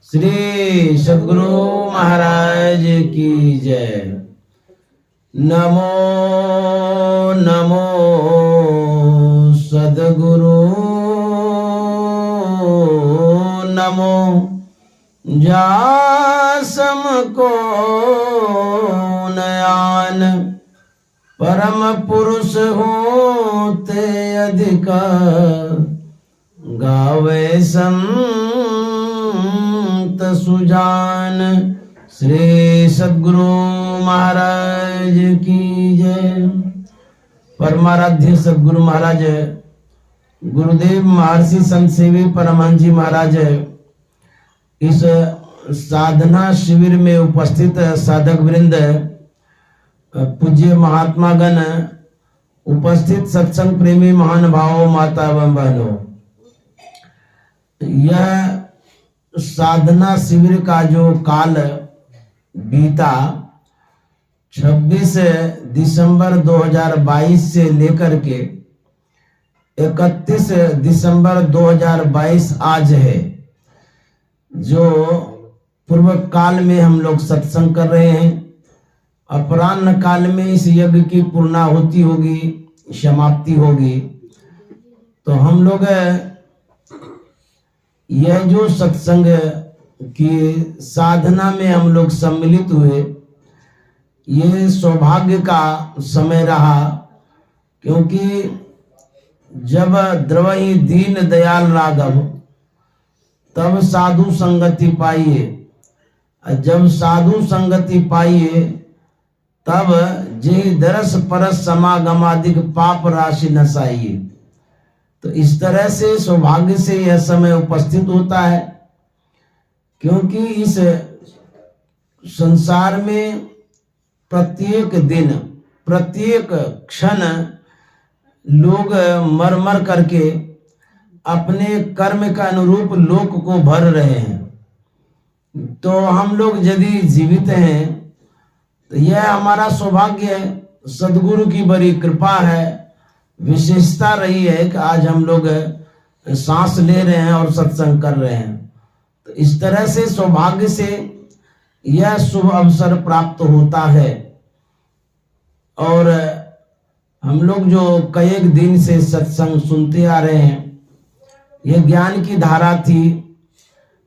श्री सद्गुरु महाराज की जय। नमो नमो सद्गुरु नमो जासम को नयान परम पुरुष होते अधिक गावे संत सुजान। श्री सद्गुरु महाराज की जय। परमाराध्य सद्गुरु महाराज गुरुदेव महर्षि संत सेवी परमहंस जी महाराज इस साधना शिविर में उपस्थित साधक वृंद, पूज्य महात्मा गण, उपस्थित सत्संग प्रेमी महान भावों, माता एवं बहनों, यह साधना शिविर का जो काल बीता 26 दिसंबर 2022 से लेकर के 31 दिसंबर 2022 आज है, जो पूर्व काल में हम लोग सत्संग कर रहे हैं। अपराह्न काल में इस यज्ञ की पूर्णाहुति होगी, समाप्ति होगी। तो हम लोग यह जो सत्संग की साधना में हम लोग सम्मिलित हुए, ये सौभाग्य का समय रहा, क्योंकि जब द्रवहि दीन दयाल राघव तब साधु संगति पाइए, जब साधु संगति पाइए तब जे दरस परस समागमादिक पाप राशि नसाइए। तो इस तरह से सौभाग्य से यह समय उपस्थित होता है, क्योंकि इस संसार में प्रत्येक दिन प्रत्येक क्षण लोग मर मर करके अपने कर्म के अनुरूप लोक को भर रहे हैं। तो हम लोग यदि जीवित हैं तो यह हमारा सौभाग्य है, सद्गुरु की बड़ी कृपा है, विशेषता रही है कि आज हम लोग सांस ले रहे हैं और सत्संग कर रहे हैं। तो इस तरह से सौभाग्य से यह शुभ अवसर प्राप्त होता है। और हम लोग जो कई एक दिन से सत्संग सुनते आ रहे हैं, यह ज्ञान की धारा थी,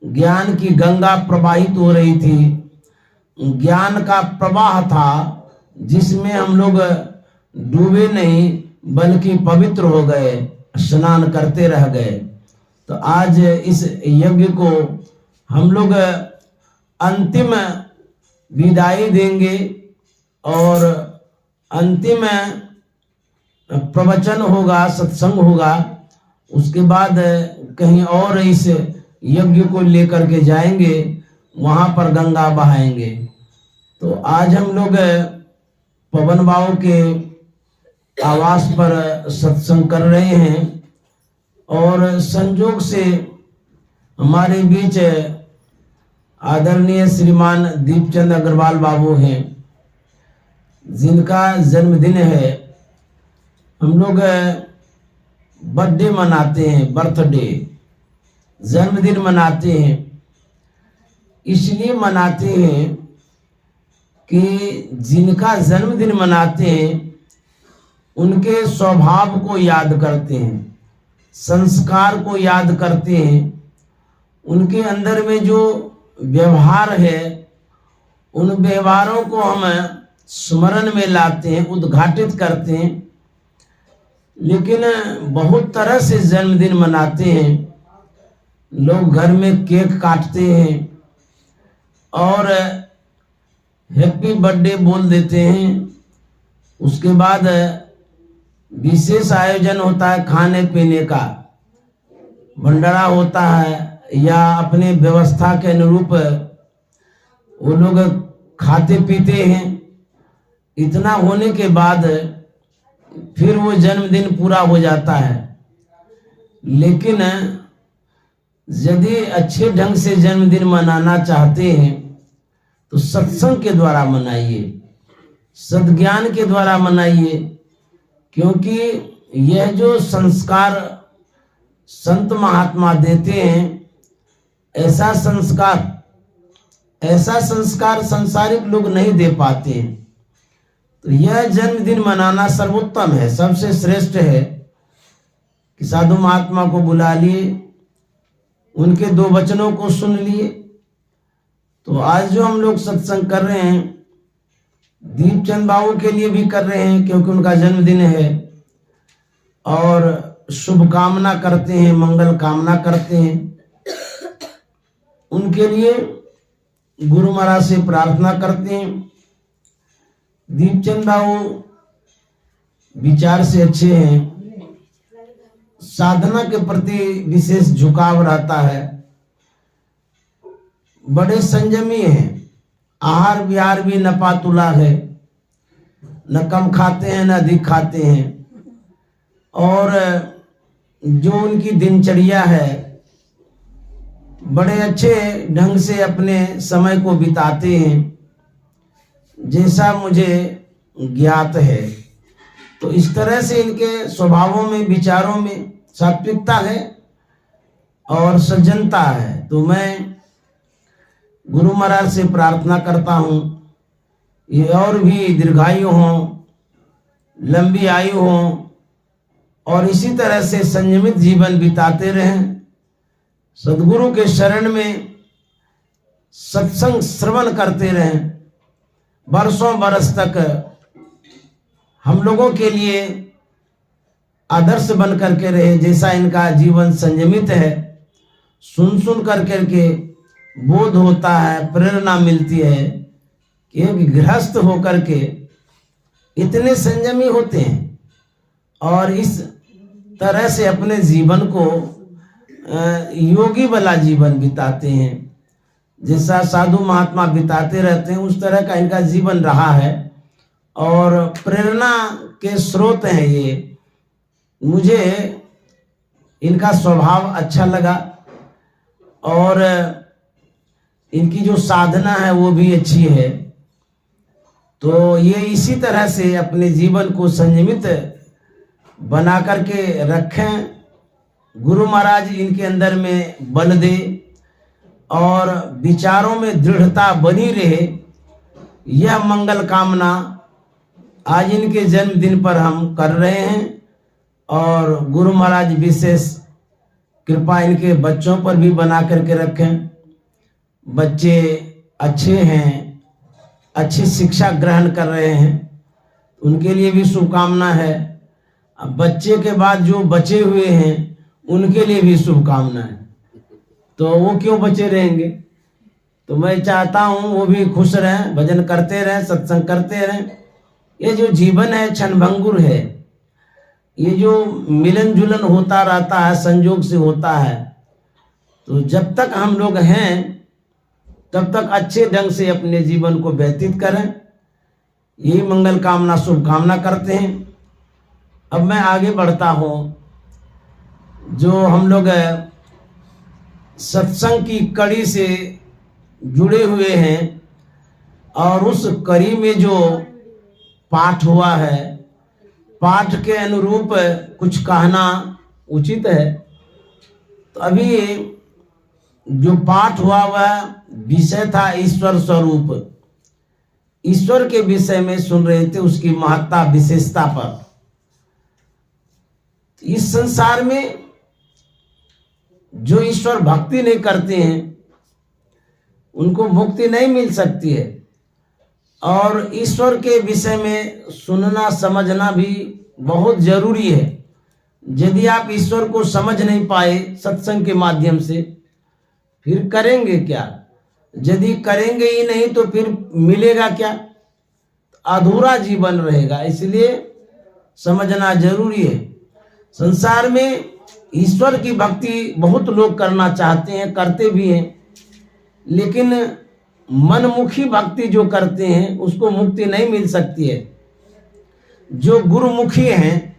ज्ञान की गंगा प्रवाहित हो रही थी, ज्ञान का प्रवाह था, जिसमें हम लोग डूबे नहीं बल्कि पवित्र हो गए, स्नान करते रह गए। तो आज इस यज्ञ को हम लोग अंतिम विदाई देंगे और अंतिम प्रवचन होगा, सत्संग होगा। उसके बाद कहीं और इस यज्ञ को लेकर के जाएंगे, वहां पर गंगा बहाएंगे। तो आज हम लोग पवन बाबू के आवास पर सत्संग कर रहे हैं और संजोग से हमारे बीच आदरणीय श्रीमान दीपचंद अग्रवाल बाबू हैं, जिनका जन्मदिन है। हम लोग बर्थडे मनाते हैं, बर्थडे जन्मदिन मनाते हैं। इसलिए मनाते हैं कि जिनका जन्मदिन मनाते हैं उनके स्वभाव को याद करते हैं, संस्कार को याद करते हैं, उनके अंदर में जो व्यवहार है उन व्यवहारों को हम स्मरण में लाते हैं, उद्घाटित करते हैं। लेकिन बहुत तरह से जन्मदिन मनाते हैं। लोग घर में केक काटते हैं और हैप्पी बर्थडे बोल देते हैं। उसके बाद विशेष आयोजन होता है, खाने पीने का भंडारा होता है, या अपने व्यवस्था के अनुरूप वो लोग खाते पीते हैं। इतना होने के बाद फिर वो जन्मदिन पूरा हो जाता है। लेकिन यदि अच्छे ढंग से जन्मदिन मनाना चाहते हैं तो सत्संग के द्वारा मनाइए, सद्ज्ञान के द्वारा मनाइए, क्योंकि यह जो संस्कार संत महात्मा देते हैं, ऐसा संस्कार संसारिक लोग नहीं दे पाते हैं। तो यह जन्मदिन मनाना सर्वोत्तम है, सबसे श्रेष्ठ है कि साधु महात्मा को बुला लिए, उनके 2 वचनों को सुन लिए। तो आज जो हम लोग सत्संग कर रहे हैं, दीपचंद बाबू के लिए भी कर रहे हैं क्योंकि उनका जन्मदिन है, और शुभकामना करते हैं, मंगल कामना करते हैं। उनके लिए गुरु महाराज से प्रार्थना करते हैं। दीपचंद बाबू विचार से अच्छे हैं, साधना के प्रति विशेष झुकाव रहता है, बड़े संयमी हैं, आहार विहार भी नपातुला है, न कम खाते हैं न अधिक खाते हैं, और जो उनकी दिनचर्या है बड़े अच्छे ढंग से अपने समय को बिताते हैं, जैसा मुझे ज्ञात है। तो इस तरह से इनके स्वभावों में, विचारों में सात्विकता है और सज्जनता है। तो मैं गुरु महाराज से प्रार्थना करता हूँ ये और भी दीर्घायु हों, लंबी आयु हों, और इसी तरह से संयमित जीवन बिताते रहें। सद्गुरु के शरण में सत्संग श्रवण करते रहें, बरसों बरस तक हम लोगों के लिए आदर्श बन करके रहे। जैसा इनका जीवन संयमित है, सुन करके बोध होता है, प्रेरणा मिलती है कि एक गृहस्थ होकर के इतने संयमी होते हैं और इस तरह से अपने जीवन को योगी वाला जीवन बिताते हैं। जैसा साधु महात्मा बिताते रहते हैं उस तरह का इनका जीवन रहा है और प्रेरणा के स्रोत हैं ये। मुझे इनका स्वभाव अच्छा लगा और इनकी जो साधना है वो भी अच्छी है। तो ये इसी तरह से अपने जीवन को संयमित बना करके रखें। गुरु महाराज इनके अंदर में बल दे और विचारों में दृढ़ता बनी रहे, यह मंगल कामना आज इनके जन्मदिन पर हम कर रहे हैं। और गुरु महाराज विशेष कृपा इनके बच्चों पर भी बना करके रखें। बच्चे अच्छे हैं, अच्छी शिक्षा ग्रहण कर रहे हैं, उनके लिए भी शुभकामना है। अब बच्चे के बाद जो बचे हुए हैं उनके लिए भी शुभकामना है। तो वो क्यों बचे रहेंगे? तो मैं चाहता हूँ वो भी खुश रहें, भजन करते रहें, सत्संग करते रहें। ये जो जीवन है क्षणभंगुर है, ये जो मिलन जुलन होता रहता है संयोग से होता है। तो जब तक हम लोग हैं तब तक अच्छे ढंग से अपने जीवन को व्यतीत करें, यही मंगल कामना शुभकामना करते हैं। अब मैं आगे बढ़ता हूँ। जो हम लोग सत्संग की कड़ी से जुड़े हुए हैं और उस कड़ी में जो पाठ हुआ है, पाठ के अनुरूप कुछ कहना उचित है। तो अभी जो पाठ हुआ वह विषय था ईश्वर स्वरूप। ईश्वर के विषय में सुन रहे थे, उसकी महत्ता विशेषता पर। इस संसार में जो ईश्वर भक्ति नहीं करते हैं उनको मुक्ति नहीं मिल सकती है। और ईश्वर के विषय में सुनना समझना भी बहुत जरूरी है। यदि आप ईश्वर को समझ नहीं पाए सत्संग के माध्यम से, फिर करेंगे क्या? यदि करेंगे ही नहीं तो फिर मिलेगा क्या? अधूरा जीवन रहेगा। इसलिए समझना जरूरी है। संसार में ईश्वर की भक्ति बहुत लोग करना चाहते हैं, करते भी हैं, लेकिन मनमुखी भक्ति जो करते हैं उसको मुक्ति नहीं मिल सकती है। जो गुरुमुखी हैं,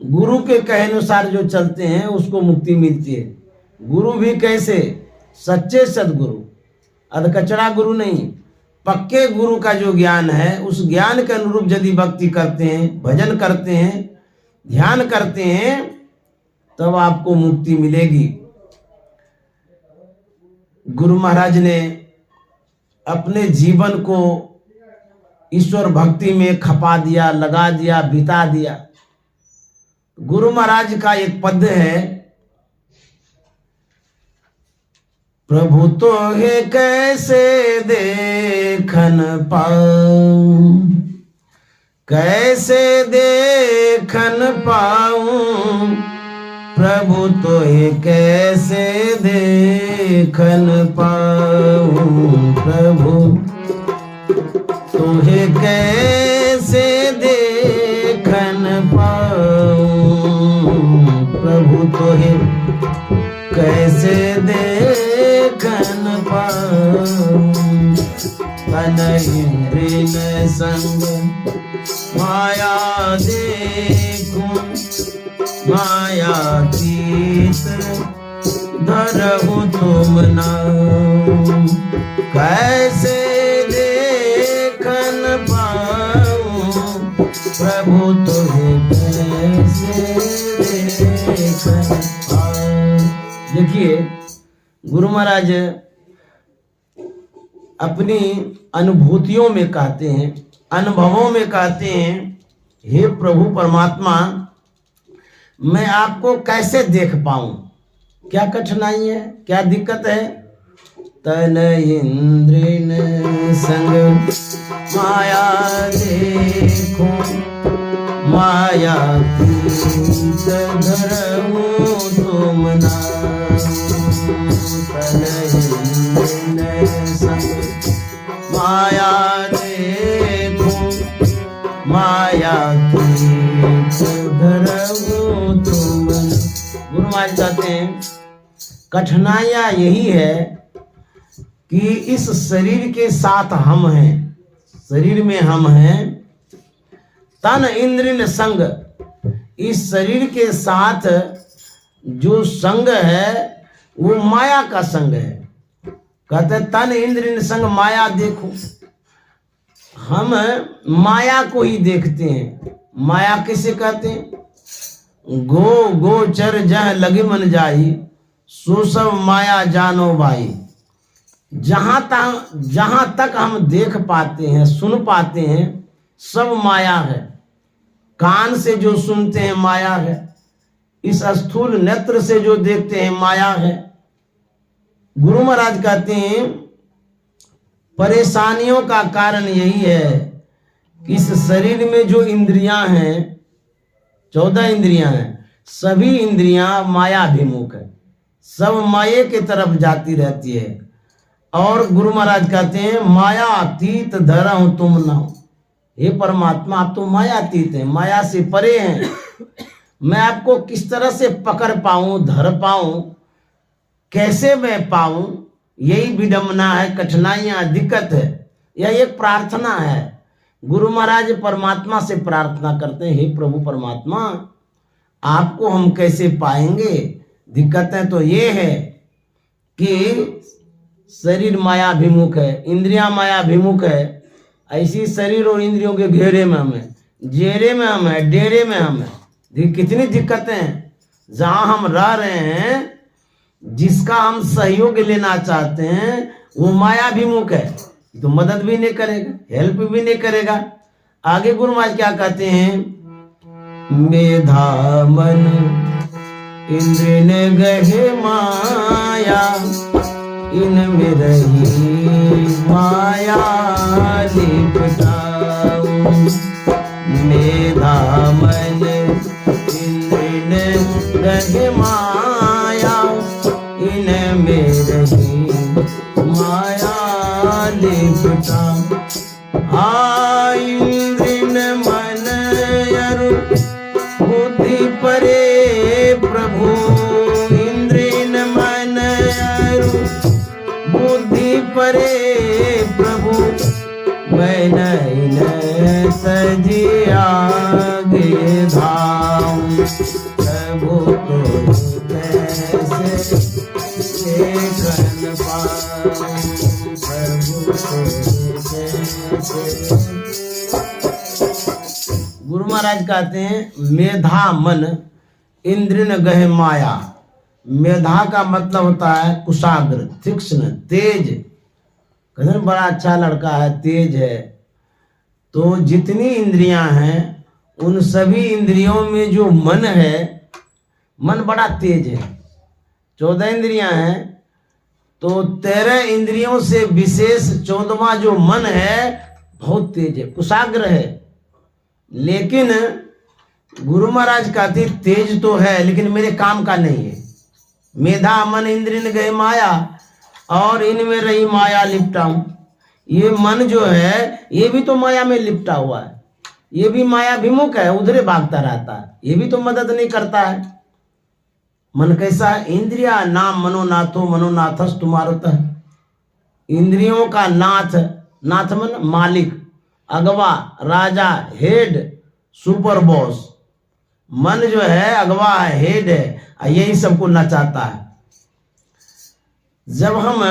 गुरु के कहे अनुसार जो चलते हैं उसको मुक्ति मिलती है। गुरु भी कैसे? सच्चे सदगुरु, अधकचरा गुरु नहीं। पक्के गुरु का जो ज्ञान है उस ज्ञान के अनुरूप यदि भक्ति करते हैं, भजन करते हैं, ध्यान करते हैं, तब आपको मुक्ति मिलेगी। गुरु महाराज ने अपने जीवन को ईश्वर भक्ति में खपा दिया, लगा दिया, बिता दिया। गुरु महाराज का एक पद है, प्रभु तो है कैसे देखन पाऊं, कैसे देखन पाऊं, प्रभु तो है कैसे देखन पाऊं, प्रभु तुहे कैसे देखन पाऊं, प्रभु तुहे कैसे देखन पाऊं, तन इंद्रिय संग माया देखूं, मायातीत धरहु तुम नाम, कैसे देखन पाऊं, प्रभु तुझे कैसे देखन पाऊं। देखिए गुरु महाराज अपनी अनुभूतियों में कहते हैं, अनुभवों में कहते हैं, हे प्रभु परमात्मा मैं आपको कैसे देख पाऊं, क्या कठिनाई है, क्या दिक्कत है। तन इंद्रिय संग माया देखो, माया तीत धरहु तुम नाम, तन इंद्रिय संग माया देखो, माया तीत धरहु तुम। गुरु महाराज कहते हैं कठिनाइयां यही है कि इस शरीर के साथ हम हैं, शरीर में हम हैं, तन इंद्रिय संग, इस शरीर के साथ जो संग है वो माया का संग है। कहते तन इंद्रिय संग माया देखो, हम माया को ही देखते हैं। माया किसे कहते हैं? गो गोचर जह लगे मन जाई, सो सब माया जानो भाई। जहां तक हम देख पाते हैं, सुन पाते हैं, सब माया है। कान से जो सुनते हैं माया है, इस स्थूल नेत्र से जो देखते हैं माया है। गुरु महाराज कहते हैं परेशानियों का कारण यही है कि इस शरीर में जो इंद्रियां हैं, 14 इंद्रियां हैं, सभी इंद्रियां मायाभिमुख है, सब माये की तरफ जाती रहती है। और गुरु महाराज कहते हैं माया अतीत धरहु तुम न हो। हे परमात्मा आप तो माया अतीत हैं, माया से परे हैं। मैं आपको किस तरह से पकड़ पाऊं, धर पाऊं, कैसे मैं पाऊं, यही विडंबना है, कठिनाइयां, दिक्कत है। यह एक प्रार्थना है। गुरु महाराज परमात्मा से प्रार्थना करते हैं, हे प्रभु परमात्मा आपको हम कैसे पाएंगे। दिक्कतें तो ये है कि शरीर मायाभिमुख है, इंद्रियां मायाभिमुख है। ऐसी शरीर और इंद्रियों के घेरे में हमें, जेरे में हमें, डेरे में हमें कितनी दिक्कतें हैं। जहां हम रह रहे हैं, जिसका हम सहयोग लेना चाहते हैं वो मायाभिमुख है, तो मदद भी नहीं करेगा, हेल्प भी नहीं करेगा। आगे गुरु महाराज क्या कहते हैं? मेधा मन इंद्रिय गहे माया, इनमें रही माया लिपटाऊं। मेधा मन इंद्रिय गहे माया, इनमें रही माया लिपटाऊं। इंद्रिय मन अरु बुद्धि परे प्रभु, इंद्रिय मन अरु बुद्धि परे प्रभु, मैं नहीं तजी आगे धाम। प्रभु तो कैसे देखन पाऊं, प्रभु तो कैसे। गुरु महाराज कहते हैं मेधा मन इंद्रिय गहे माया, मेधा का मतलब होता है कुशाग्र, तीक्ष्ण, तेज। कहते हैं बड़ा अच्छा लड़का है, तेज है। तो जितनी इंद्रियां हैं उन सभी इंद्रियों में जो मन है, मन बड़ा तेज है। 14 इंद्रियां हैं, तो 13 इंद्रियों से विशेष 14वां जो मन है बहुत तेज है, कुशाग्र है। लेकिन गुरु महाराज कहते तेज तो है लेकिन मेरे काम का नहीं है। मेधा मन इंद्रिय गए माया, और इनमें रही माया लिपटाऊं। ये मन जो है ये भी तो माया में लिपटा हुआ है, ये भी माया विमुख है, उधरे भागता रहता है, ये भी तो मदद नहीं करता है। मन कैसा है? इंद्रिया नाम मनोनाथो मनोनाथस तुम्हारो। इंद्रियों का नाथ, नाथ मन मालिक, अगवा, राजा, हेड, सुपर बॉस। मन जो है अगवा है, हेड है, यही सबको नचाता है। जब हम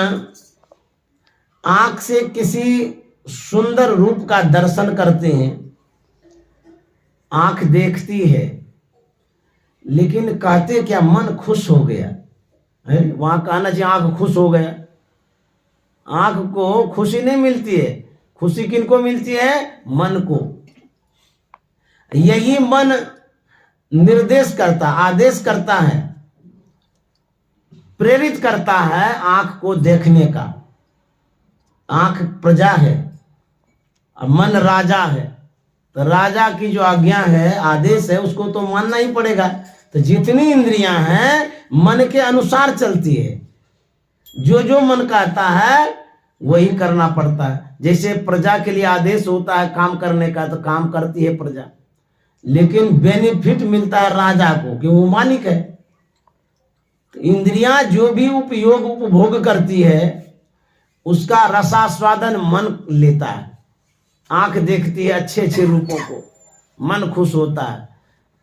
आंख से किसी सुंदर रूप का दर्शन करते हैं, आंख देखती है, लेकिन कहते क्या मन खुश हो गया है। वहां कहना चाहिए आंख खुश हो गया। आंख को खुशी नहीं मिलती है, खुशी किनको मिलती है? मन को। यही मन निर्देश करता, आदेश करता है, प्रेरित करता है आंख को देखने का। आंख प्रजा है और मन राजा है, तो राजा की जो आज्ञा है, आदेश है, उसको तो मानना ही पड़ेगा। तो जितनी इंद्रियां हैं मन के अनुसार चलती है, जो जो मन कहता है वही करना पड़ता है। जैसे प्रजा के लिए आदेश होता है काम करने का, तो काम करती है प्रजा, लेकिन बेनिफिट मिलता है राजा को कि वो मालिक है। तो इंद्रियां जो भी उपयोग उपभोग करती है उसका रसास्वादन मन लेता है। आंख देखती है अच्छे अच्छे रूपों को, मन खुश होता है।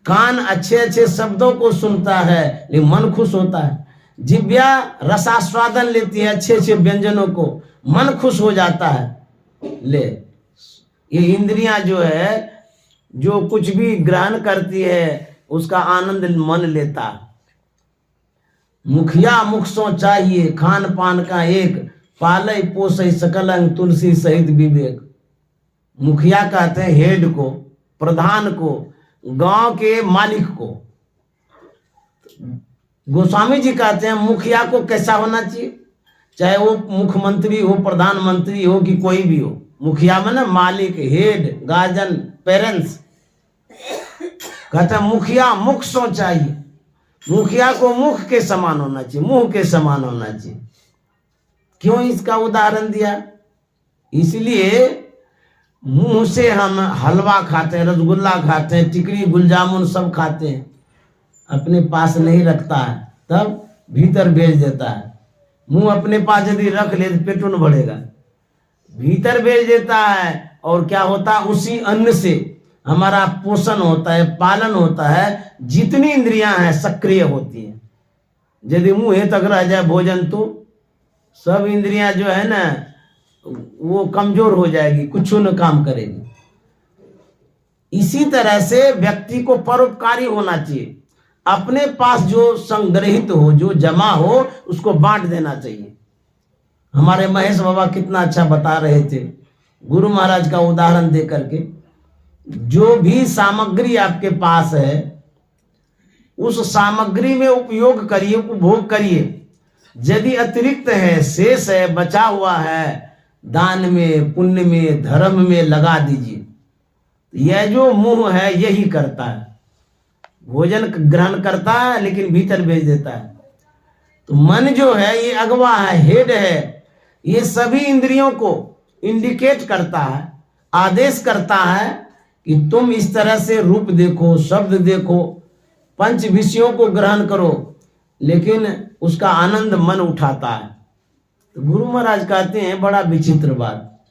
कान अच्छे अच्छे शब्दों को सुनता है, लेकिन मन खुश होता है। जिह्वा रसास्वादन लेती है अच्छे अच्छे व्यंजनों को, मन खुश हो जाता है। ले, ये इंद्रियां जो है जो कुछ भी ग्रहण करती है उसका आनंद मन लेता है। मुखिया मुख सो चाहिए खान पान का एक, पालय पोसय सकल अंग तुलसी सहित विवेक। मुखिया कहते हैं हेड को, प्रधान को, गांव के मालिक को। गोस्वामी जी कहते हैं मुखिया को कैसा होना चाहिए, चाहे वो मुख्यमंत्री हो, प्रधानमंत्री हो कि कोई भी हो। मुखिया में ना मालिक, हेड, गार्जियन, पेरेंट्स। कहते हैं मुखिया मुख सो चाहिए, मुखिया को मुख के समान होना चाहिए, मुंह के समान होना चाहिए। क्यों इसका उदाहरण दिया? इसलिए मुंह से हम हलवा खाते हैं, रसगुल्ला खाते हैं, टिकड़ी गुलजामुन सब खाते हैं, अपने पास नहीं रखता है, तब भीतर भेज देता है। मुंह अपने पास यदि रख ले तो पेट न भरेगा, भीतर भेज देता है। और क्या होता है? उसी अन्न से हमारा पोषण होता है, पालन होता है। जितनी इंद्रियां हैं सक्रिय होती हैं। यदि मुंह तक रह जाए भोजन तो सब इंद्रियां जो है ना वो कमजोर हो जाएगी, कुछ न काम करेगी। इसी तरह से व्यक्ति को परोपकारी होना चाहिए। अपने पास जो संग्रहित हो, जो जमा हो, उसको बांट देना चाहिए। हमारे महेश बाबा कितना अच्छा बता रहे थे गुरु महाराज का उदाहरण दे करके। जो भी सामग्री आपके पास है उस सामग्री में उपयोग करिए, उपभोग करिए। यदि अतिरिक्त है, शेष है, बचा हुआ है, दान में, पुण्य में, धर्म में लगा दीजिए। यह जो मुंह है यही करता है, भोजन ग्रहण करता है लेकिन भीतर भेज देता है। तो मन जो है ये अगवा है, हेड है, ये सभी इंद्रियों को इंडिकेट करता है, आदेश करता है कि तुम इस तरह से रूप देखो, शब्द देखो, पंच विषयों को ग्रहण करो, लेकिन उसका आनंद मन उठाता है। तो गुरु महाराज कहते हैं बड़ा विचित्र बात,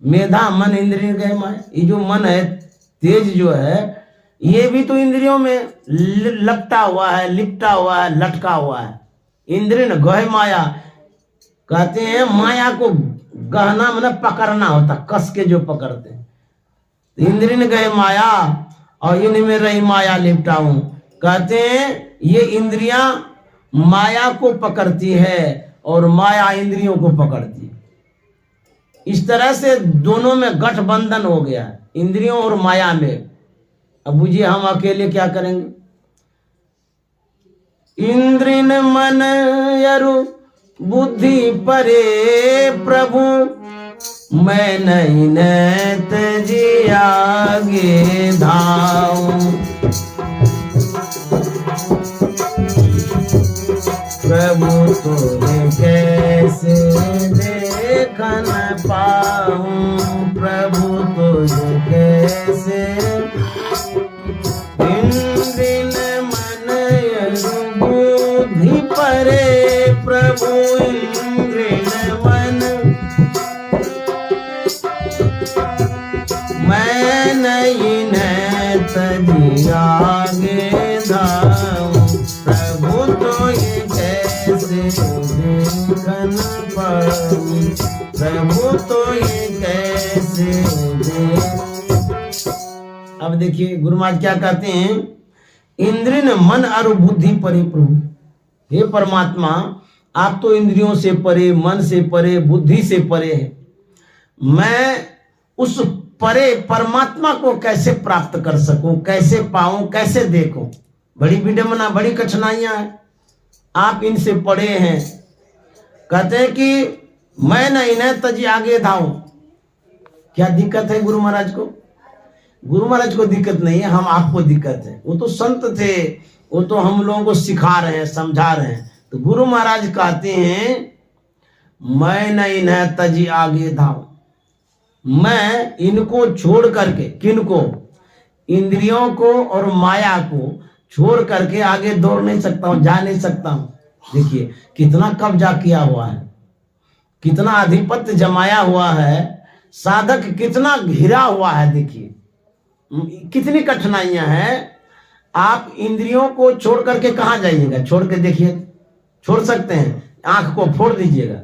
मेधा मन इंद्रिय गए माया। ये जो मन है तेज जो है ये भी तो इंद्रियों में लपटा हुआ है, लिपटा हुआ है, लटका हुआ है। इंद्रिय गए माया कहते हैं माया को गहना मतलब पकड़ना होता, कस के जो पकड़ते हैं। इंद्रिय गए माया और इनमें रही माया लिपटाऊं। कहते हैं ये इंद्रियां माया को पकड़ती है और माया इंद्रियों को पकड़ती है। इस तरह से दोनों में गठबंधन हो गया, इंद्रियों और माया में। अब बुझिए हम अकेले क्या करेंगे। इंद्रिन मन यरु बुद्धि परे प्रभु, मैं नहीं नैत जी आगे धाऊं। प्रभु तुझे कैसे देख न पाऊं, प्रभु तुझे कैसे। इंद्रिन मन यरु बुद्धि परे प्रभु, इंद्रिन मन मैं नहीं नैत जी आगे धाऊं। प्रभु तो ये कैसे देख न पाऊं, प्रभु तो ये कैसे देख। अब देखिए गुरु महाराज क्या कहते हैं, इंद्रिन मन और बुद्धि परे प्रभु। हे परमात्मा, आप तो इंद्रियों से परे, मन से परे, बुद्धि से परे है। मैं उस परे परमात्मा को कैसे प्राप्त कर सकूं, कैसे पाऊं, कैसे देखूं। बड़ी विडंबना, बड़ी कठिनाइयां हैं। आप इनसे परे हैं। कहते हैं कि मैं नहीं न तजी आगे धाऊं। क्या दिक्कत है गुरु महाराज को? गुरु महाराज को दिक्कत नहीं है, हम आपको दिक्कत है। वो तो संत थे, वो तो हम लोगों को सिखा रहे हैं, समझा रहे हैं। तो गुरु महाराज कहते हैं मैं नहीं न तजी आगे धाऊं। मैं इनको छोड़ करके, किनको? इंद्रियों को और माया को छोड़ करके आगे दौड़ नहीं सकता हूं, जा नहीं सकता हूं। देखिए कितना कब्जा किया हुआ है, कितना आधिपत्य जमाया हुआ है, साधक कितना घिरा हुआ है। देखिए कितनी कठिनाइयां हैं। आप इंद्रियों को छोड़ करके कहां जाइएगा? छोड़ के देखिए, छोड़ सकते हैं? आंख को फोड़ दीजिएगा,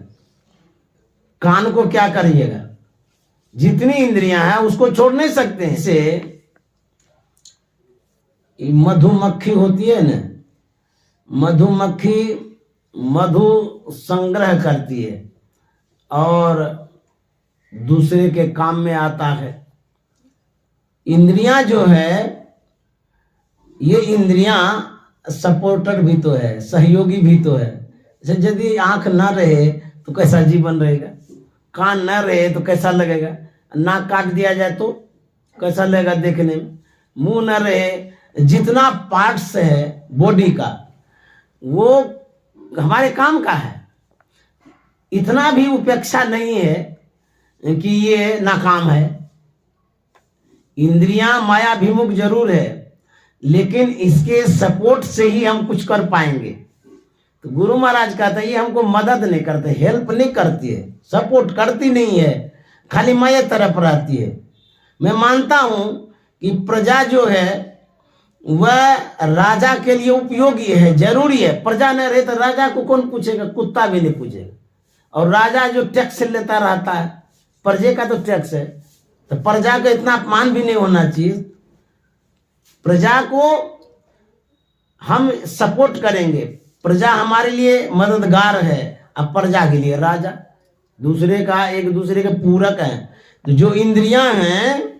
कान को क्या करिएगा? जितनी इंद्रियां हैं उसको छोड़ नहीं सकते हैं। से मधुमक्खी होती है ना, मधुमक्खी मधु संग्रह करती है और दूसरे के काम में आता है। इंद्रियां जो है, ये इंद्रियां सपोर्टर भी तो है, सहयोगी भी तो है। जैसे यदि आंख ना रहे तो कैसा जीवन रहेगा, कान ना रहे तो कैसा लगेगा, नाक काट दिया जाए तो कैसा लगेगा देखने में, मुंह ना रहे, जितना पार्ट्स है बॉडी का वो हमारे काम का है। इतना भी उपेक्षा नहीं है कि ये नाकाम है। इंद्रियां मायाभिमुख जरूर है, लेकिन इसके सपोर्ट से ही हम कुछ कर पाएंगे। तो गुरु महाराज कहते हैं ये हमको मदद नहीं करते, हेल्प नहीं करती है, सपोर्ट करती नहीं है, खाली माया तरफ रहती है। मैं मानता हूं कि प्रजा जो है वह राजा के लिए उपयोगी है, जरूरी है। प्रजा न रहे तो राजा को कौन पूछेगा? कुत्ता भी नहीं पूछेगा। और राजा जो टैक्स लेता रहता है, प्रजा का तो टैक्स है, तो प्रजा का इतना अपमान भी नहीं होना चाहिए। प्रजा को हम सपोर्ट करेंगे, प्रजा हमारे लिए मददगार है, अब प्रजा के लिए राजा दूसरे का, एक दूसरे के पूरक है। तो जो इंद्रियां हैं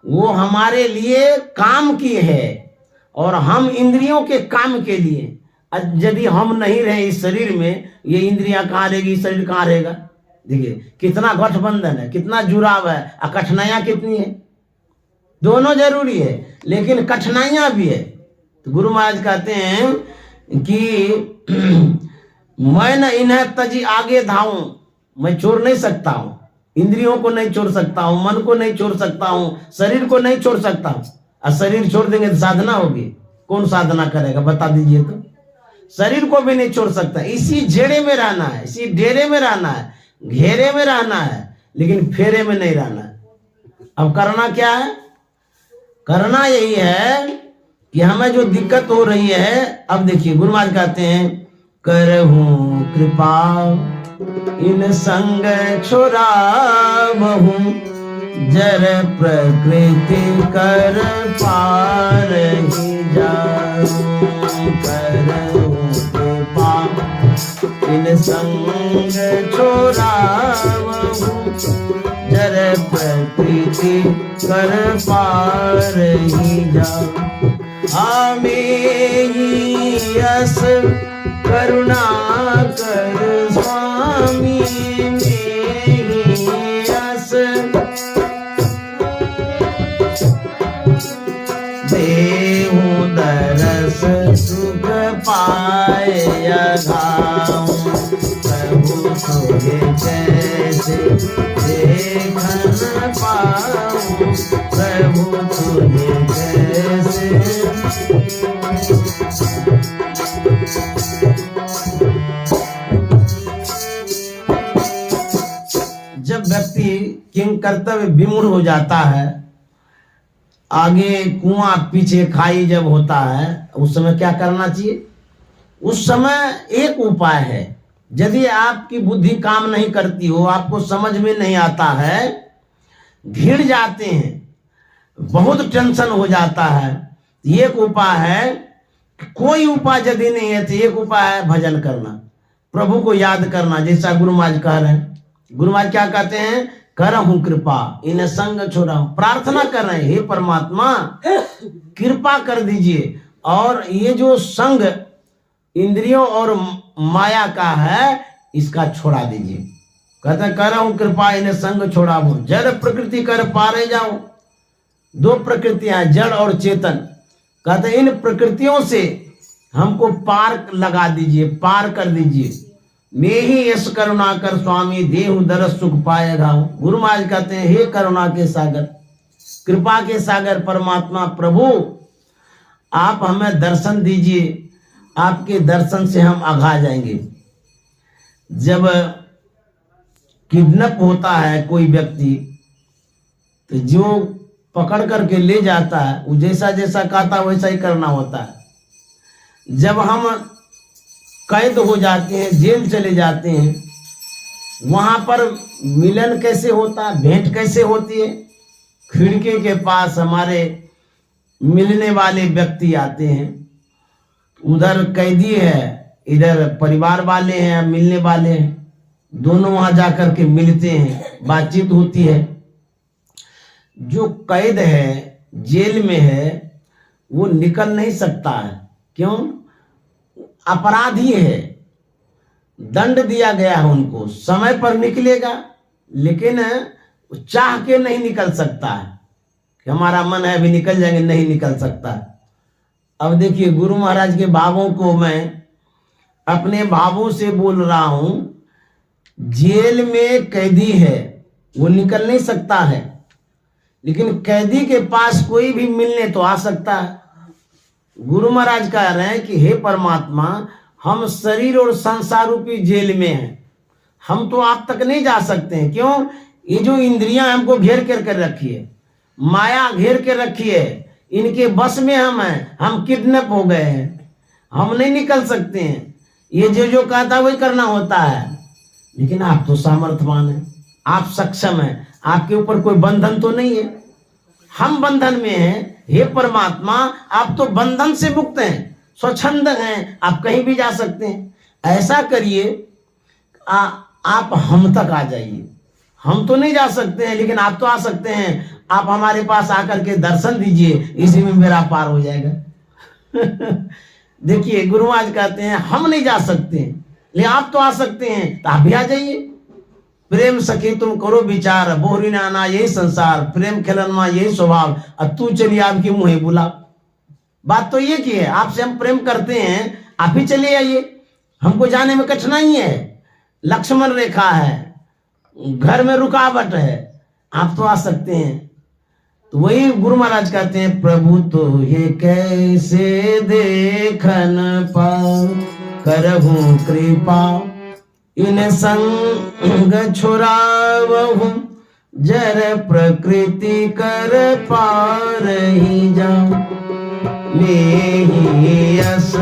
वो हमारे लिए काम की है और हम इंद्रियों के काम के लिए। यदि हम नहीं रहे इस शरीर में, ये इंद्रियां कहाँ रहेगी, शरीर कहाँ रहेगा? देखिए कितना गठबंधन है, कितना जुड़ाव है, और कठिनाइयां कितनी है। दोनों जरूरी है लेकिन कठिनाइयां भी है। तो गुरु महाराज कहते हैं कि मैं न इन्हें तजी आगे धाऊं। मैं छोड़ नहीं सकता हूं, इंद्रियों को नहीं छोड़ सकता हूं, मन को नहीं छोड़ सकता हूं, शरीर को नहीं छोड़ सकता हूं। और शरीर छोड़ देंगे तो साधना होगी, कौन साधना करेगा बता दीजिए तो? शरीर को भी नहीं छोड़ सकता। इसी जेड़े में रहना है, इसी डेरे में रहना है, घेरे में रहना है, लेकिन फेरे में नहीं रहना है। अब करना क्या है? करना यही है कि हमें जो दिक्कत हो रही है, अब देखिए गुरु महाराज कहते हैं करहूं कृपा इन संग छोड़ावहूं, जर प्रकृति कर पार ही जाऊं। करहूं कृपा इन संग छोड़ावहु, जर प्रकृति कर पार ही जाऊं। हमें यस करुणा कर स्वामी, यस देहु दरस सुख पाए घाऊं। प्रभु तुझे कैसे देखन पाऊं, प्रभु तुझे कैसे। जब व्यक्ति किंग कर्तव्य विमूढ़ हो जाता है, आगे कुआं पीछे खाई जब होता है, उस समय क्या करना चाहिए? उस समय एक उपाय है। यदि आपकी बुद्धि काम नहीं करती हो, आपको समझ में नहीं आता है, घिर जाते हैं, बहुत टेंशन हो जाता है, एक उपाय है। कोई उपाय यदि नहीं है तो एक उपाय है भजन करना, प्रभु को याद करना। जैसा गुरु महाराज कह रहे हैं, गुरु महाराज क्या कहते हैं? करहूं कृपा इन संग छोड़ाऊं। प्रार्थना कर रहे हैं, हे परमात्मा कृपा कर दीजिए, और ये जो संग इंद्रियों और माया का है इसका छोड़ा दीजिए। कहते हैं करहूं कृपा इन संग छोड़ाऊं, जड़ प्रकृति कर पारे जाऊं। दो प्रकृतियां, जड़ और चेतन। कहते इन प्रकृतियों से हमको पार लगा दीजिए, पार कर दीजिए। मैं ही यश करुणा कर स्वामी, देहु दरस सुख पाएगा। गुरु महाराज कहते हैं हे करुणा के सागर, कृपा के सागर परमात्मा प्रभु, आप हमें दर्शन दीजिए, आपके दर्शन से हम आघा जाएंगे। जब किडनैप होता है कोई व्यक्ति, तो जो पकड़ करके ले जाता है वो जैसा जैसा कहता वैसा ही करना होता है। जब हम कैद हो जाते हैं, जेल चले जाते हैं, वहां पर मिलन कैसे होता है, भेंट कैसे होती है? खिड़की के पास हमारे मिलने वाले व्यक्ति आते हैं, उधर कैदी है, इधर परिवार वाले हैं, मिलने वाले हैं, दोनों वहां जाकर के मिलते हैं, बातचीत होती है। जो कैद है, जेल में है, वो निकल नहीं सकता है। क्यों? अपराधी है, दंड दिया गया है उनको, समय पर निकलेगा, लेकिन चाह के नहीं निकल सकता है कि हमारा मन है अभी निकल जाएंगे, नहीं निकल सकता। अब देखिए, गुरु महाराज के भावों को मैं अपने भावों से बोल रहा हूं। जेल में कैदी है, वो निकल नहीं सकता है, लेकिन कैदी के पास कोई भी मिलने तो आ सकता है। गुरु महाराज कह रहे हैं कि हे परमात्मा, हम शरीर और संसार रूपी जेल में हैं, हम तो आप तक नहीं जा सकते हैं। क्यों? ये जो इंद्रियां हमको घेर कर रखी है, माया घेर के रखी है, इनके बस में हम हैं, हम किडनैप हो गए हैं, हम नहीं निकल सकते हैं। ये जो कहता वही करना होता है। लेकिन आप तो सामर्थ्यवान हैं, आप सक्षम हैं, आपके ऊपर कोई बंधन तो नहीं है। हम बंधन में हैं, हे परमात्मा आप तो बंधन से मुक्त हैं, स्वच्छंद हैं, आप कहीं भी जा सकते हैं। ऐसा करिए, आप हम तक आ जाइए। हम तो नहीं जा सकते हैं, लेकिन आप तो आ सकते हैं। आप हमारे पास आकर के दर्शन दीजिए, इसी में मेरा पार हो जाएगा। देखिए, गुरु महाराज कहते हैं हम नहीं जा सकते हैं, लेकिन आप तो आ सकते हैं, तो आप भी आ जाइए। प्रेम सखी तुम करो विचार, बोहरी नाना यही संसार, प्रेम खेलनमा यही स्वभाव, और तू चलिए आपकी मुँह बुला। बात तो ये की है, आपसे हम प्रेम करते हैं, आप ही चले आइए। हमको जाने में कठिनाई है, लक्ष्मण रेखा है, घर में रुकावट है, आप तो आ सकते हैं। तो वही गुरु महाराज कहते हैं प्रभु तो ये कैसे देखन पाऊं, करहूं कृपा इन संग छुड़ावहूं, जर प्रकृति कर पार ही जाऊं। लेहि यस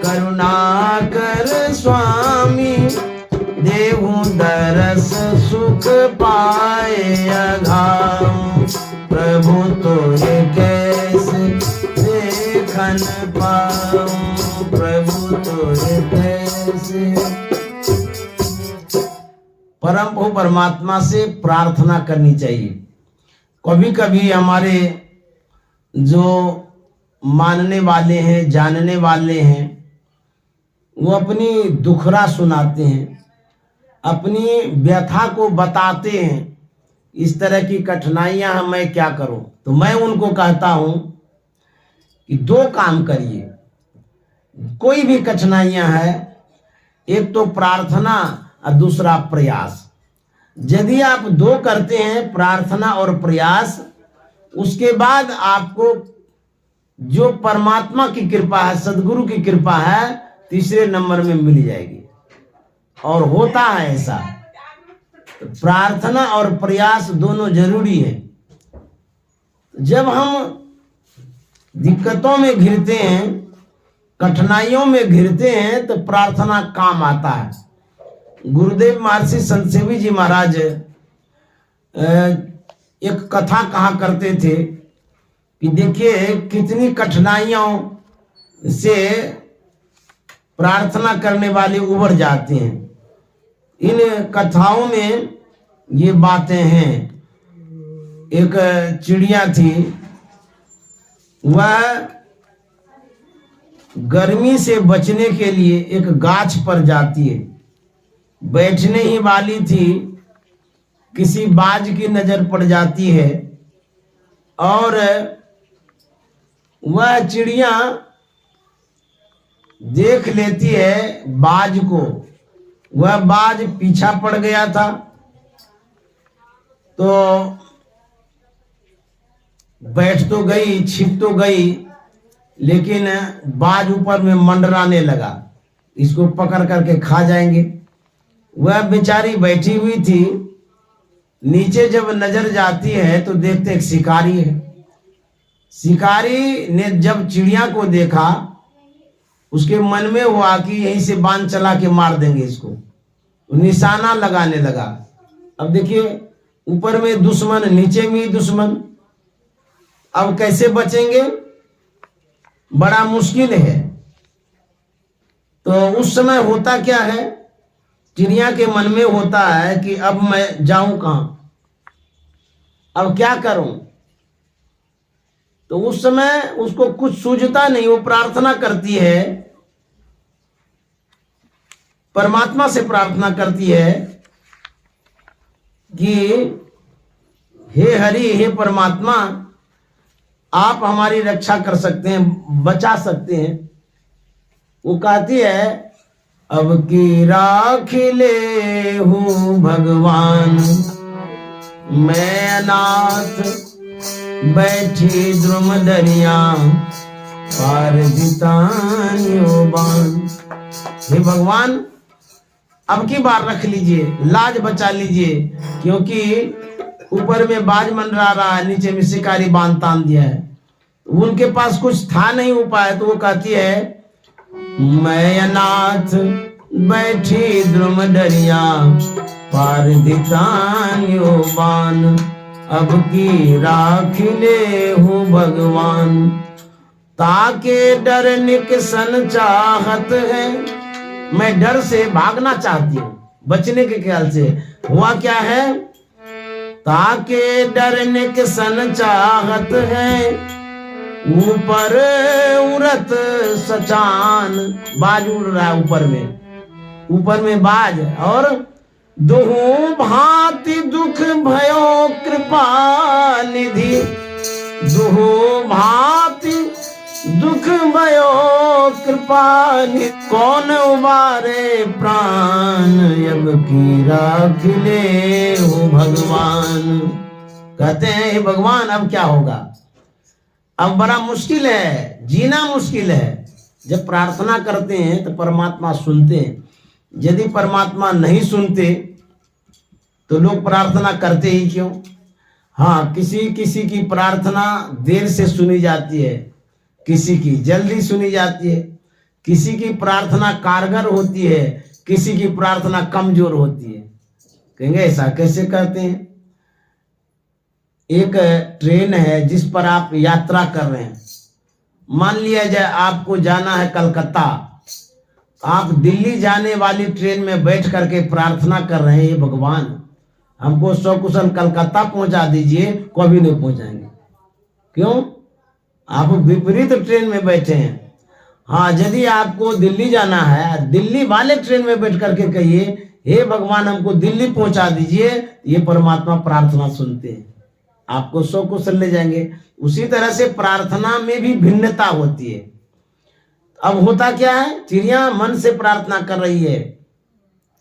करुणा कर स्वामी, देहु दरस सुख पाए अघाऊं। प्रभु तोहे कैसे देखन पाऊं, प्रभु तोहे कैसे परम प्रभु परमात्मा से प्रार्थना करनी चाहिए। कभी कभी हमारे जो मानने वाले हैं, जानने वाले हैं, वो अपनी दुखरा सुनाते हैं, अपनी व्यथा को बताते हैं, इस तरह की कठिनाइयां हैं, मैं क्या करूं। तो मैं उनको कहता हूं कि दो काम करिए। कोई भी कठिनाइयां है, एक तो प्रार्थना और दूसरा प्रयास। यदि आप दो करते हैं, प्रार्थना और प्रयास, उसके बाद आपको जो परमात्मा की कृपा है, सदगुरु की कृपा है, तीसरे नंबर में मिल जाएगी। और होता है ऐसा। तो प्रार्थना और प्रयास दोनों जरूरी है। जब हम दिक्कतों में घिरते हैं, कठिनाइयों में घिरते हैं, तो प्रार्थना काम आता है। गुरुदेव महर्षि संत सेवी जी महाराज एक कथा कहा करते थे कि देखिए कितनी कठिनाइयों से प्रार्थना करने वाले उबर जाते हैं। इन कथाओं में ये बातें हैं। एक चिड़िया थी, वह गर्मी से बचने के लिए एक गाछ पर जाती है। बैठने ही वाली थी, किसी बाज की नजर पड़ जाती है और वह चिड़िया देख लेती है बाज को। वह बाज पीछा पड़ गया था, तो बैठ तो गई, छिप तो गई, लेकिन बाज ऊपर में मंडराने लगा, इसको पकड़ करके खा जाएंगे। वह बेचारी बैठी हुई थी, नीचे जब नजर जाती है तो देखते एक शिकारी है। शिकारी ने जब चिड़िया को देखा, उसके मन में हुआ कि यहीं से बाण चला के मार देंगे इसको, निशाना लगाने लगा। अब देखिए, ऊपर में दुश्मन, नीचे में दुश्मन, अब कैसे बचेंगे, बड़ा मुश्किल है। तो उस समय होता क्या है, चिड़िया के मन में होता है कि अब मैं जाऊं कहां, अब क्या करूं। तो उस समय उसको कुछ सूझता नहीं, वो प्रार्थना करती है, परमात्मा से प्रार्थना करती है कि हे हरि, हे परमात्मा, आप हमारी रक्षा कर सकते हैं, बचा सकते हैं। वो कहती है, अब की राख ले हूं भगवान, मैं अनाथ बैठी द्रुम दरिया, पार बितानियो बान। हे भगवान, अब की बार रख लीजिए, लाज बचा लीजिए, क्योंकि ऊपर में बाज मंडरा रहा है, नीचे में शिकारी बांध तान दिया है। उनके पास कुछ था नहीं उपाय, तो वो कहती है, मैं अनाथ बैठी द्रुम दरिया, पार दितानियो बान, अब की राख ले हूं भगवान। ताके डर निकसन चाहत है, मैं डर से भागना चाहती हूँ, बचने के ख्याल से। हुआ क्या है, ताके डर निकसन चाहत है, ऊपर उड़त सचान, बाज उड़ रहा है ऊपर में बाज, और दुहु भांति दुख भयो कृपा निधि, दुहु भांति दुख भयो कृपा निधि, कौन उबारे प्राण, अब की राख ले हो भगवान। कहते हैं, हे भगवान, अब क्या होगा, अब बड़ा मुश्किल है, जीना मुश्किल है। जब प्रार्थना करते हैं तो परमात्मा सुनते हैं। यदि परमात्मा नहीं सुनते तो लोग प्रार्थना करते ही क्यों। हाँ, किसी की प्रार्थना देर से सुनी जाती है, किसी की जल्दी सुनी जाती है, किसी की प्रार्थना कारगर होती है, किसी की प्रार्थना कमजोर होती है। कहेंगे ऐसा कैसे कहते हैं। एक ट्रेन है जिस पर आप यात्रा कर रहे हैं, मान लिया जाए आपको जाना है कलकत्ता, आप दिल्ली जाने वाली ट्रेन में बैठ करके प्रार्थना कर रहे हैं, भगवान हमको सकुशल कलकत्ता पहुंचा दीजिए, कभी नहीं पहुंचाएंगे। क्यों? आप विपरीत ट्रेन में बैठे हैं। हाँ, यदि आपको दिल्ली जाना है, दिल्ली वाले ट्रेन में बैठ करके कहिए, हे भगवान हमको दिल्ली पहुंचा दीजिए, ये परमात्मा प्रार्थना सुनते हैं, आपको सकुशल ले जाएंगे। उसी तरह से प्रार्थना में भी भिन्नता होती है। अब होता क्या है, चिड़िया मन से प्रार्थना कर रही है,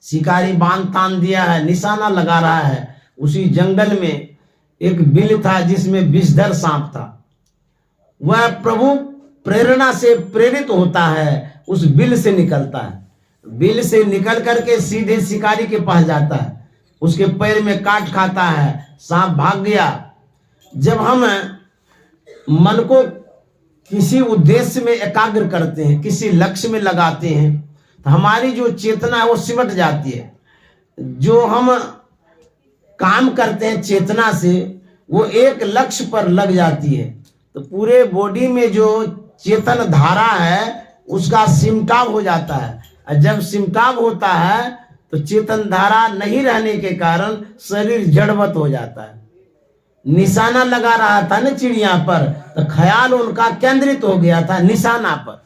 शिकारी बांध तान दिया है, निशाना लगा रहा है। उसी जंगल में एक बिल था जिसमें विषधर सांप था। वह प्रभु प्रेरणा से प्रेरित होता है, उस बिल से निकलता है, बिल से निकल करके सीधे शिकारी के पास जाता है, उसके पैर में काट खाता है, सांप भाग गया। जब हम मन को किसी उद्देश्य में एकाग्र करते हैं, किसी लक्ष्य में लगाते हैं, तो हमारी जो चेतना है वो सिमट जाती है। जो हम काम करते हैं चेतना से, वो एक लक्ष्य पर लग जाती है, तो पूरे बॉडी में जो चेतन धारा है उसका सिमटाव हो जाता है। और जब सिमटाव होता है तो चेतन धारा नहीं रहने के कारण शरीर जड़वत हो जाता है। निशाना लगा रहा था ना चिड़िया पर, तो ख्याल उनका केंद्रित हो गया था निशाना पर।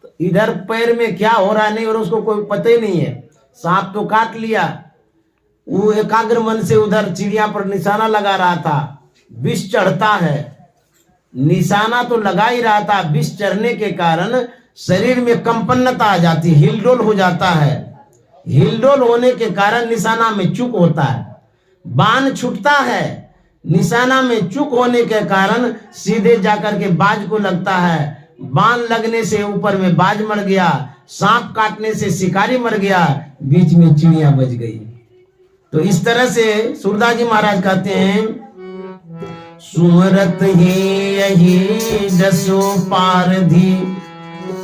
तो इधर पैर में क्या हो रहा नहीं और उसको कोई पता ही नहीं है। सांप तो काट लिया, वो एकाग्र मन से उधर चिड़िया पर निशाना लगा रहा था। विष चढ़ता है, निशाना तो लगा ही रहा था, विष चढ़ने के कारण शरीर में कंपन्नता आ जाती, हिलडोल हो जाता है। हिलडोल होने के कारण निशाना में चूक होता है, बाण छूटता है। निशाना में चूक होने के कारण सीधे जाकर के बाज को लगता है। बाण लगने से ऊपर में बाज मर गया, सांप काटने से शिकारी मर गया, बीच में चिड़िया बच गई। तो इस तरह से सूरदास जी महाराज कहते हैं, सुमरत ही यही जसो पारधी,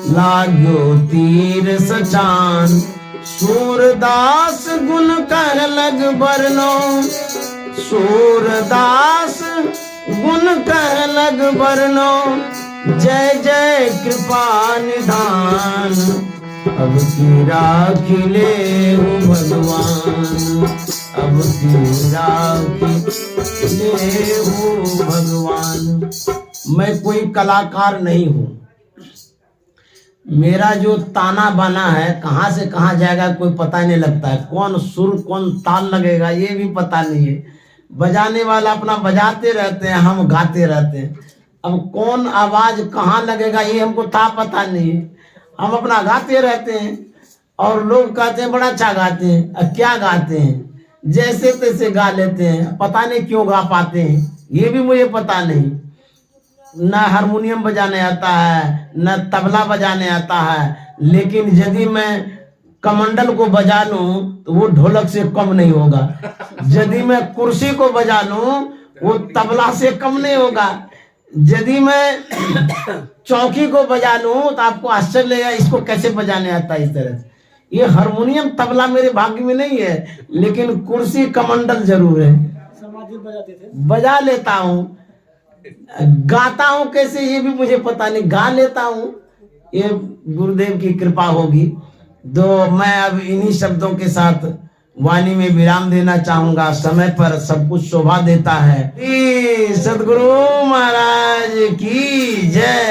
लाग्यो तीर सचान। सूरदास गुण कर लग बरनो, सूरदास गुण कर लग बरनो। जय जय कृपा निधान, अब की राखी ले भगवान, अब की राखी ले भगवान। मैं कोई कलाकार नहीं हूँ, मेरा जो ताना बाना है कहाँ से कहाँ जाएगा कोई पता नहीं लगता है। कौन सुर कौन ताल लगेगा ये भी पता नहीं है। बजाने वाला अपना बजाते रहते हैं, हम गाते रहते हैं। अब कौन आवाज कहाँ लगेगा ये हमको था पता नहीं है। हम अपना गाते रहते हैं और लोग कहते हैं बड़ा अच्छा गाते हैं। अब क्या गाते हैं, जैसे तैसे गा लेते हैं, पता नहीं क्यों गा पाते हैं, ये भी मुझे पता नहीं। न हारमोनियम बजाने आता है, न तबला बजाने आता है, लेकिन यदि मैं कमंडल को बजा लूं तो वो ढोलक से कम नहीं होगा। यदि मैं कुर्सी को बजा लूं वो तबला से कम नहीं होगा। यदि मैं चौकी को बजा लूं तो आपको आश्चर्य लगेगा इसको कैसे बजाने आता है। इस तरह से ये हारमोनियम तबला मेरे भाग्य में नहीं है, लेकिन कुर्सी कमंडल जरूर है। बजा लेता हूँ, गाता हूँ कैसे ये भी मुझे पता नहीं, गा लेता हूँ, ये गुरुदेव की कृपा होगी। तो मैं अब इन्हीं शब्दों के साथ वाणी में विराम देना चाहूंगा। समय पर सब कुछ शोभा देता है। सदगुरु महाराज की जय।